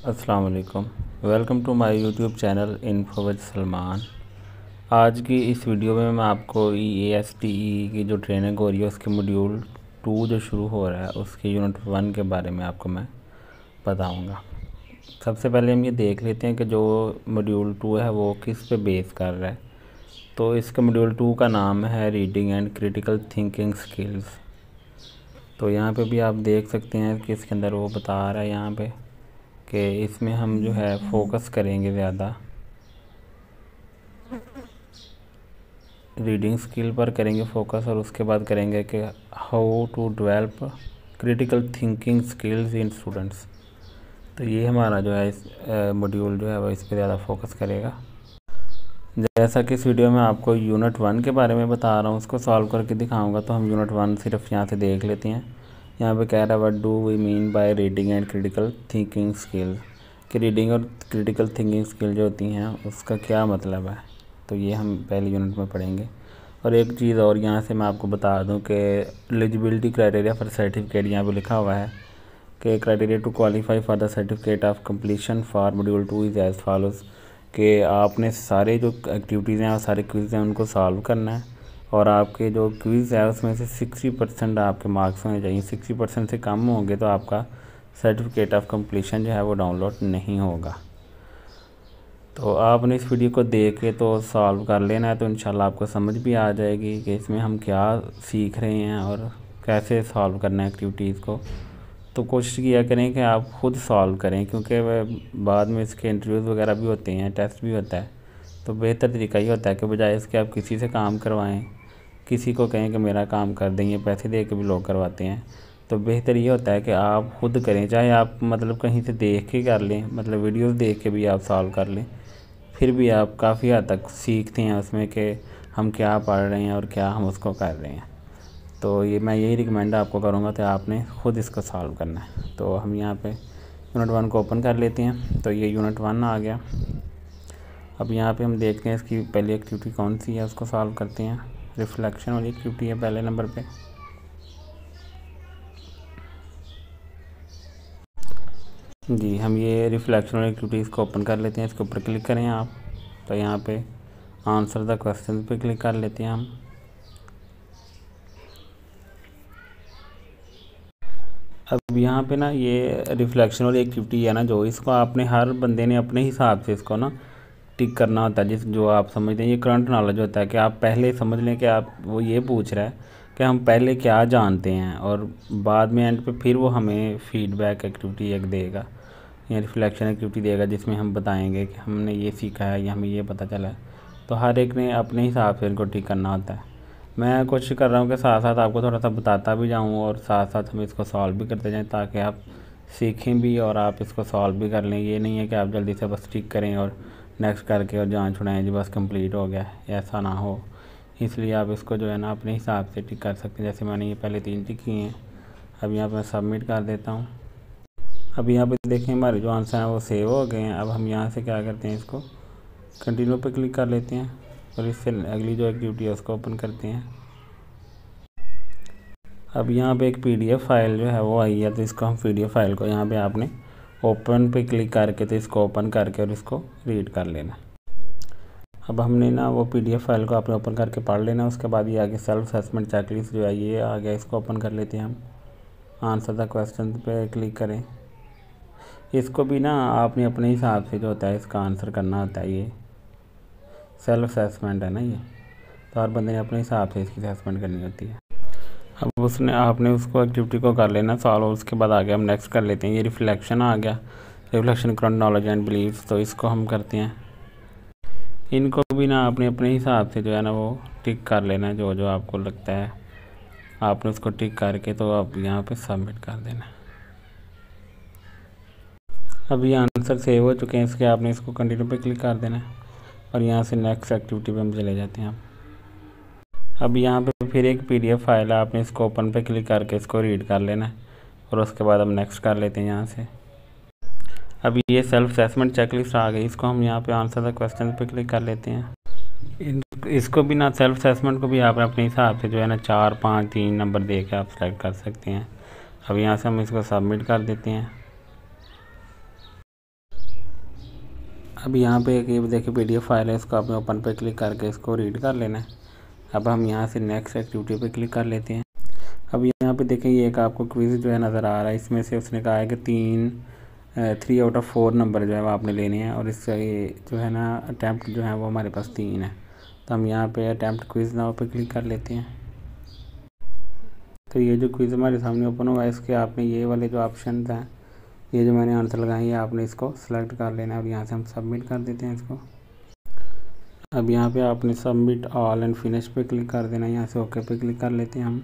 अस्सलाम वालेकुम। Welcome to my YouTube channel info with Salman. आज की इस वीडियो में मैं आपको EASTE की जो ट्रेनिंग हो रही है उसके मॉड्यूल 2 जो शुरू हो रहा है उसके यूनिट 1 के बारे में आपको मैं बताऊंगा। सबसे पहले हम ये देख लेते हैं कि जो मॉड्यूल 2 है वो किस पे बेस कर रहा है। तो इसके मॉड्यूल 2 का नाम है reading and critical thinking skills. तो यहाँ पे भी आप देख सकते हैं कि इसके अंदर वो बता रहा है यहाँ पे कि इसमें हम जो है फोकस करेंगे ज़्यादा रीडिंग स्किल पर करेंगे फोकस, और उसके बाद करेंगे कि how to develop critical thinking skills in students. तो ये हमारा जो है इस मॉड्यूल जो है वो इस पर ज़्यादा फोकस करेगा। जैसा कि इस वीडियो में आपको यूनिट 1 के बारे में बता रहा हूँ, उसको सॉल्व करके दिखाऊंगा। तो हम यूनिट 1 सिर्फ यहाँ से देख लेते हैं। यहाँ पे कह रहा है what do we mean by reading and critical thinking skill, कि रीडिंग और क्रिटिकल थिंकिंग स्किल जो होती हैं उसका क्या मतलब है। तो ये हम पहले यूनिट में पढ़ेंगे। और एक चीज़ और यहाँ से मैं आपको बता दूँ कि एलिजिबिलिटी क्राइटेरिया फॉर सर्टिफिकेट यहाँ पे लिखा हुआ है कि criteria to qualify for the certificate of completion for module 2 is as follows, कि आपने सारे जो एक्टिविटीज़ हैं और सारे क्विज़ हैं उनको सॉल्व करना है, और आपके जो क्विज़ है उसमें से 60% आपके मार्क्स होने चाहिए। 60% से कम होंगे तो आपका सर्टिफिकेट ऑफ कंप्लीशन जो है वो डाउनलोड नहीं होगा। तो आपने इस वीडियो को देख के तो सॉल्व कर लेना है, तो इंशाल्लाह आपको समझ भी आ जाएगी कि इसमें हम क्या सीख रहे हैं और कैसे सॉल्व करना है एक्टिविटीज़ को। तो कोशिश किया करें कि आप खुद सॉल्व करें, क्योंकि वह बाद में इसके इंटरव्यूज़ वगैरह भी होते हैं, टेस्ट भी होता है। तो बेहतर तरीका ये होता है कि बजाय इसके आप किसी से काम करवाएं, किसी को कहें कि मेरा काम कर दें, ये पैसे दे के भी लोग करवाते हैं। तो बेहतर ये होता है कि आप खुद करें, चाहे आप मतलब कहीं से देख के कर लें, मतलब वीडियोस देख के भी आप सॉल्व कर लें, फिर भी आप काफ़ी हद तक सीखते हैं उसमें कि हम क्या पढ़ रहे हैं और क्या हम उसको कर रहे हैं। तो ये मैं यही रिकमेंड आपको करूँगा कि आपने ख़ुद इसको सॉल्व करना है। तो हम यहाँ पे यूनिट 1 को ओपन कर लेते हैं। तो ये यूनिट 1 आ गया। अब यहाँ पे हम देखते हैं इसकी पहली एक्टिविटी कौन सी है, उसको सॉल्व करते हैं। रिफ्लेक्शन वाली एक्टिविटी है पहले नंबर पे। जी हम ये रिफ्लेक्शन वाली एक्टिविटीज़ को ओपन कर लेते हैं। इसके ऊपर क्लिक करें आप। तो यहाँ पे आंसर द क्वेश्चन पे क्लिक कर लेते हैं हम। अब यहाँ पे ना ये रिफ्लेक्शन वाली एक्टिविटी है ना, जो इसको आपने हर बंदे ने अपने हिसाब से इसको ना टिक करना होता है। जिस जो आप समझते हैं, ये करंट नॉलेज होता है कि आप पहले समझ लें कि आप वो ये पूछ रहा है कि हम पहले क्या जानते हैं, और बाद में एंड पे फिर वो हमें फीडबैक एक्टिविटी एक देगा या रिफ्लेक्शन एक्टिविटी देगा, जिसमें हम बताएंगे कि हमने ये सीखा है या हमें ये पता चला है। तो हर एक ने अपने हिसाब से इनको टिक करना होता है। मैं कोशिश कर रहा हूँ कि साथ साथ आपको थोड़ा सा बताता भी जाऊँ और साथ साथ हम इसको सॉल्व भी करते जाएँ, ताकि आप सीखें भी और आप इसको सॉल्व भी कर लें। ये नहीं है कि आप जल्दी से बस टिक करें और नेक्स्ट करके और जान छुड़ाएँ जी बस कंप्लीट हो गया, ऐसा ना हो। इसलिए आप इसको जो है ना अपने हिसाब से टिक कर सकते हैं। जैसे मैंने ये पहले 3 टिक किए हैं। अब यहाँ पर मैं सबमिट कर देता हूँ। अब यहाँ पे देखें हमारे जो आंसर हैं वो सेव हो गए हैं। अब हम यहाँ से क्या करते हैं, इसको कंटिन्यू पे क्लिक कर लेते हैं और इससे अगली जो एक्टिविटी है उसको ओपन करते हैं। अब यहाँ पे एक PDF फाइल जो है वो आई है, तो इसको हम PDF फाइल को यहाँ पे आपने ओपन पे क्लिक करके तो इसको ओपन करके और इसको रीड कर लेना। अब हमने ना वो PDF फाइल को आपने ओपन करके पढ़ लेना। उसके बाद ये आगे सेल्फ असेसमेंट चेकलिस्ट जो है ये आ गया, इसको ओपन कर लेते हैं हम। आंसर द क्वेश्चन पे क्लिक करें। इसको भी ना आपने अपने हिसाब से जो होता है इसका आंसर करना होता है। ये सेल्फ असेसमेंट है ना ये, तो हर बंदे ने अपने हिसाब से इसकी असेसमेंट करनी होती है। अब उसने आपने उसको एक्टिविटी को कर लेना सॉल्व। उसके बाद आगे हम नेक्स्ट कर लेते हैं। ये रिफ्लेक्शन आ गया, reflection current knowledge and beliefs. तो इसको हम करते हैं। इनको भी ना आपने अपने हिसाब से जो है ना वो टिक कर लेना, जो जो आपको लगता है आपने उसको टिक करके तो अब यहाँ पे सबमिट कर देना। अब ये आंसर सेव हो चुके हैं इसके। आपने इसको कंटिन्यू पे क्लिक कर देना है और यहाँ से नेक्स्ट एक्टिविटी पे हम चले जाते हैं। अब यहाँ पे फिर एक PDF फाइल है, आपने इसको ओपन पे क्लिक करके इसको रीड कर लेना है और उसके बाद हम नेक्स्ट कर लेते हैं यहाँ से। अब ये सेल्फ असेसमेंट चेकलिस्ट आ गई, इसको हम यहाँ पे आंसर द क्वेश्चन पे क्लिक कर लेते हैं। इसको भी ना सेल्फ असेसमेंट को भी आप अपने हिसाब से जो है ना 4, 5, 3 नंबर दे के आप सेलेक्ट कर सकते हैं। अब यहाँ से हम इसको सबमिट कर देते हैं। अब यहाँ पे एक ये देखिए PDF फाइल है, इसको आपने ओपन पे क्लिक करके इसको रीड कर लेना है। अब हम यहाँ से नेक्स्ट एक्टिविटी पे क्लिक कर लेते हैं। अब यहाँ पे देखें ये एक आपको क्विज़ जो है नज़र आ रहा है, इसमें से उसने कहा है कि 3 आउट ऑफ 4 नंबर जो है वो आपने लेने हैं, और इसका ये जो है ना अटैम्प्ट जो है वो हमारे पास 3 है। तो हम यहाँ पे अटैम्प्ट क्विज़ नाउ पे क्लिक कर लेते हैं। तो ये जो क्विज़ हमारे सामने ओपन हुआ है, इसके आपने ये वाले जो ऑप्शन हैं, ये जो मैंने आंसर लगाए हैं, आपने इसको सेलेक्ट कर लेना है। अब यहाँ से हम सबमिट कर देते हैं इसको। अब यहाँ पे आपने सबमिट ऑल एंड फिनिश पे क्लिक कर देना है। यहाँ से ओके पे क्लिक कर लेते हैं हम।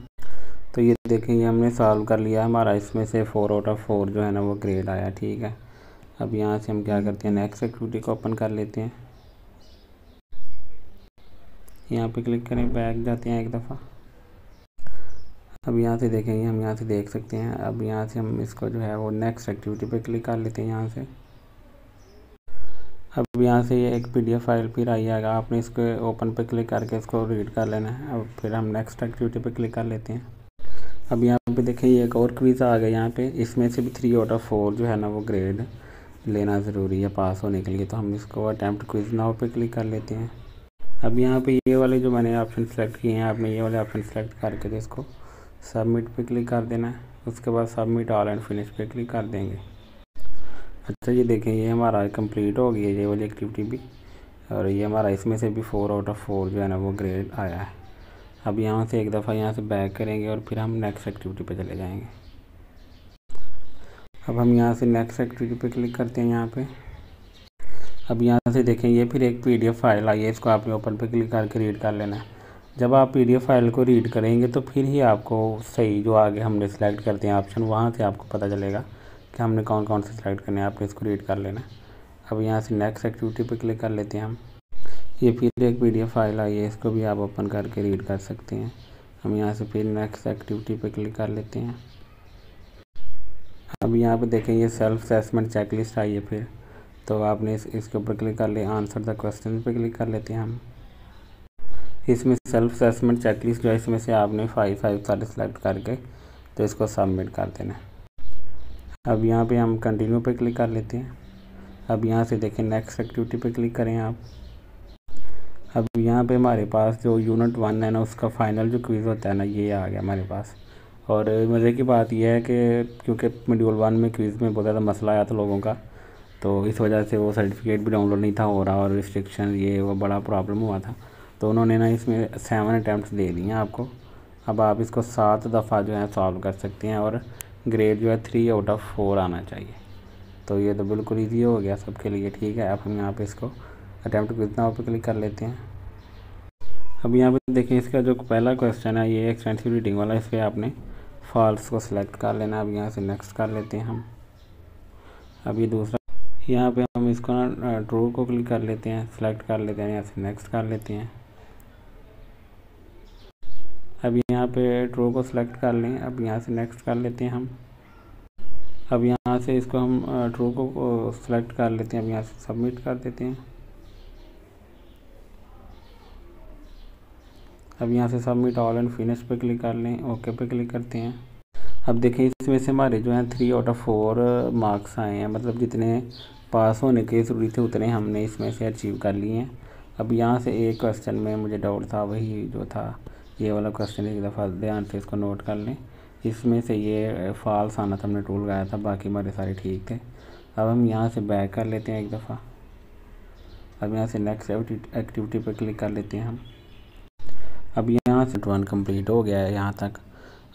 तो ये देखें ये हमने सॉल्व कर लिया हमारा, इसमें से 4 आउट ऑफ 4 जो है ना वो ग्रेड आया। ठीक है, अब यहाँ से हम क्या करते हैं, नेक्स्ट एक्टिविटी को ओपन कर लेते हैं। यहाँ पे क्लिक करें, बैक जाते हैं एक दफ़ा। अब यहाँ से देखेंगे, हम यहाँ से देख सकते हैं। अब यहाँ से हम इसको जो है वो नेक्स्ट एक्टिविटी पे क्लिक कर लेते हैं यहाँ से। अब यहाँ से ये एक PDF फाइल फिर आई आएगा, आपने इसको ओपन पे क्लिक करके इसको रीड कर लेना है। अब फिर हम नेक्स्ट एक्टिविटी पे क्लिक कर लेते हैं। अब यहाँ पे देखें ये एक और क्विज़ आ गया यहाँ पे, इसमें से भी 3 आउट ऑफ 4 जो है ना वो ग्रेड लेना ज़रूरी है पास होने के लिए। तो हम इसको अटैम्प्ट क्विज़ नाउ पे क्लिक कर लेते हैं। अब यहाँ पे ये वाले जो मैंने ऑप्शन सेलेक्ट किए हैं, आपने ये वाले ऑप्शन सेलेक्ट करके तो इसको सबमिट पे क्लिक कर देना है। उसके बाद सबमिट ऑल एंड फिनिश पे क्लिक कर देंगे। अच्छा ये देखें ये हमारा कंप्लीट हो गई है ये वाली एक्टिविटी भी, और ये हमारा इसमें से भी 4 आउट ऑफ 4 जो है ना वो ग्रेड आया है। अब यहाँ से एक दफ़ा यहाँ से बैक करेंगे और फिर हम नेक्स्ट एक्टिविटी पे चले जाएंगे। अब हम यहाँ से नेक्स्ट एक्टिविटी पे क्लिक करते हैं यहाँ पे। अब यहाँ से देखें ये फिर एक PDF फाइल आई है, इसको आपने ओपन पे क्लिक करके रीड कर लेना है। जब आप PDF फाइल को रीड करेंगे तो फिर ही आपको सही जो आगे हमने सेलेक्ट करते हैं ऑप्शन, वहाँ से आपको पता चलेगा कि हमने कौन कौन से सेलेक्ट करने हैं। आपने इसको रीड कर लेना है। अब यहाँ से नेक्स्ट एक्टिविटी पे क्लिक कर लेते हैं हम। ये फिर एक PDF फाइल आई है, इसको भी आप ओपन करके रीड कर सकते हैं। हम यहाँ से फिर नेक्स्ट एक्टिविटी पे क्लिक कर लेते हैं। अब यहाँ पे देखें ये सेल्फ असेसमेंट चेकलिस्ट आई है फिर, तो आपने इसके ऊपर क्लिक कर लिया, आंसर द क्वेश्चन पे क्लिक कर लेते हैं हम। इसमें सेल्फ असेसमेंट चेकलिस्ट जो है, इसमें से आपने 5 सारे सेलेक्ट करके तो इसको सबमिट कर देना है। अब यहाँ पे हम कंटिन्यू पे क्लिक कर लेते हैं। अब यहाँ से देखें नेक्स्ट एक्टिविटी पे क्लिक करें आप। अब यहाँ पे हमारे पास जो यूनिट 1 है ना, उसका फाइनल जो क्विज़ होता है ना, ये आ गया हमारे पास। और मज़े की बात यह है कि क्योंकि मॉड्यूल 1 में क्विज़ में बहुत ज़्यादा मसला आया था लोगों का, तो इस वजह से वो सर्टिफिकेट भी डाउनलोड नहीं था हो रहा, और रिस्ट्रिक्शन ये वो बड़ा प्रॉब्लम हुआ था। तो उन्होंने ना इसमें 7 अटैम्प्ट्स दे दिए हैं आपको। अब आप इसको 7 दफ़ा जो है सॉल्व कर सकते हैं, और ग्रेड जो है 3 आउट ऑफ 4 आना चाहिए। तो ये तो बिल्कुल ईजी हो गया सबके लिए। ठीक है, अब हम यहाँ पे इसको अटैम्प्ट क्विज़ नाउ पे क्लिक कर लेते हैं। अब यहाँ पे देखिए इसका जो पहला क्वेश्चन है ये एक्सटेंसिव रीडिंग वाला, इस पर आपने फॉल्स को सिलेक्ट कर लेना। अब यहाँ से नेक्स्ट कर लेते हैं हम। अब ये दूसरा, यहाँ पे हम इसको ना ट्रू को क्लिक कर लेते हैं, सेलेक्ट कर लेते हैं, यहाँ से नेक्स्ट कर लेते हैं। अब यहाँ पे ट्रू को सिलेक्ट कर लें, अब यहाँ से नेक्स्ट कर लेते हैं हम। अब यहाँ से इसको हम ट्रू को सिलेक्ट कर लेते हैं, अब यहाँ से सबमिट कर देते हैं। अब यहाँ से सबमिट ऑल एंड फिनिश पे क्लिक कर लें, ओके पे क्लिक करते हैं। अब देखें इसमें से हमारे जो हैं 3 आउट ऑफ 4 मार्क्स आए हैं, मतलब जितने पास होने के ज़रूरी थे उतने हमने इसमें से अचीव कर लिए हैं। अब यहाँ से एक क्वेश्चन में मुझे डाउट था, वही जो था ये वाला क्वेश्चन, एक दफ़ा ध्यान से इसको नोट कर लें। इसमें से ये फॉल्स आना था, हमने टूल लगाया था, बाकी हमारे सारे ठीक थे। अब हम यहाँ से बैक कर लेते हैं एक दफ़ा। अब यहाँ से नेक्स्ट एक्टिविटी पर क्लिक कर लेते हैं हम। अब यहाँ से 1 कंप्लीट हो गया है यहाँ तक।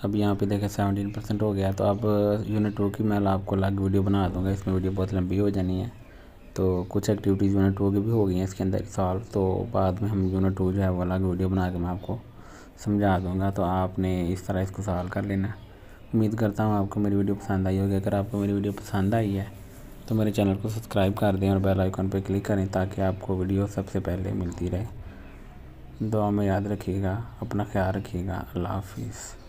अब यहाँ पे देखें 17% हो गया। तो अब यूनिट 2 की मैं आपको अलग वीडियो बना दूँगा, इसमें वीडियो बहुत लंबी हो जानी है। तो कुछ एक्टिविटीज़ यूनिट 2 की भी हो गई हैं इसके अंदर सॉल्व, तो बाद में हम यूनिट 2 जो है वो अलग वीडियो बना के मैं आपको समझा दूँगा। तो आपने इस तरह इसको सॉल्व कर लेना। उम्मीद करता हूँ आपको मेरी वीडियो पसंद आई होगी। अगर आपको मेरी वीडियो पसंद आई है तो मेरे चैनल को सब्सक्राइब कर दें और बेल आइकन पर क्लिक करें, ताकि आपको वीडियो सबसे पहले मिलती रहे। दुआ में याद रखिएगा, अपना ख्याल रखिएगा। अल्लाह हाफिज़।